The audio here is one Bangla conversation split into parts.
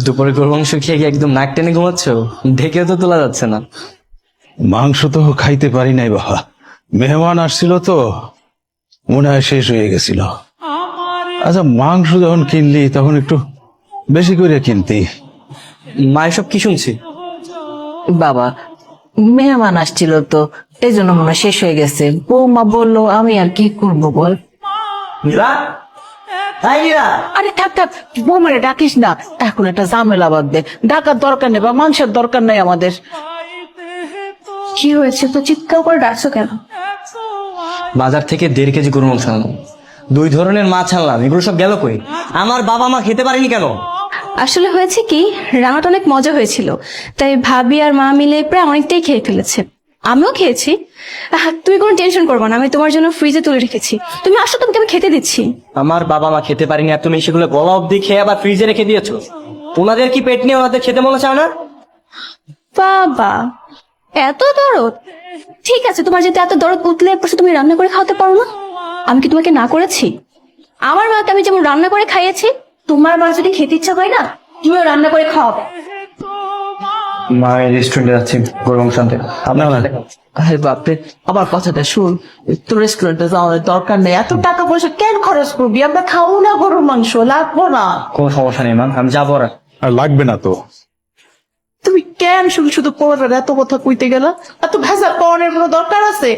দুপুরে গরু মাংস খেয়ে কি একদম নাক টেনে ঘুমাচ্ছ? ঢেকেও তো তোলা যাচ্ছে না। মাংস তো খাইতে পারি নাই বাবা, মেহমান আসছিল তো মনে হয় শেষ হয়ে গেছিল। আচ্ছা, মাংস যখন কিনলি তখন একটু বেশি করে কিনতি। মা এসব কি শুনছি? বাবা, মেহমান আসছিল তো এই জন্য মনে হয় শেষ হয়ে গেছে। বৌমা বললো, আমি আর কি করবো বল। আরে থাক থাক, বৌমারে ডাকিস না, এখন একটা ঝামেলা বাঁধবে। ডাকার দরকার নেই বা মাংসের দরকার নেই আমাদের। কি হয়েছে তো চিৎকার করে ডাকছো কেন? বাজার থেকে 1.5 কেজি গরু মাংস আনলাম, 2 ধরনের মাছ আনলাম, এগুলো সব গেল কই? আমার বাবা মা খেতে পারেনি কেন? আসলে হয়েছে কি, রান্নাটা অনেক মজা হয়েছিল, তাই ভাবি আর মা মিলে প্রায় অনেকটাই খেয়ে ফেলেছে। আমিও খেয়েছি। তুমি কোনো টেনশন করবে না, আমি তোমার জন্য ফ্রিজে তুলে রেখেছি। তুমি আসো, তোমাকে আমি খেতে দিচ্ছি। আমার বাবা মা খেতে পারেনি আর তুমি সেগুলো গলা অব্দি খেয়ে আবার ফ্রিজে রেখে দিয়েছো। ওনাদের কি পেট নিয়ে ওনাদের খেতে মনে চায় না? বাবা, এত দরদ? ঠিক আছে, তোমার যদি এত দরদ উঠলে পরশু তুমি রান্না করে খাওয়াতে পারো না? আমি কি তোমাকে না করেছি? আমার মাকে আমি যেমন রান্না করে খাইয়েছি, তোমার মা যদি খেতে ইচ্ছা হয় না, তুমিও রান্না করে খাওয়াবে। মা রেস্টুরেন্টে যাচ্ছি গরু মাংস আনতে। আপনার আরে বাপরে, আমার কথাটা শুন। তোর রেস্টুরেন্টে যাওয়ার দরকার নেই, এত টাকা পয়সা কেন খরচ করবি? আমরা খাবো না গরুর মাংস, লাগবো না। কোনো সমস্যা নেই মা, আমি যাবো। আর লাগবে না তো। তুমি কেন শুধু শুধু পড়ার এত কথা কইতে গেলা? এত ভেজাল পাওয়ানোর কোনো দরকার আছে?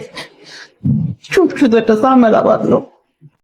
শুধু শুধু একটা ঝামেলা বাঁধলো।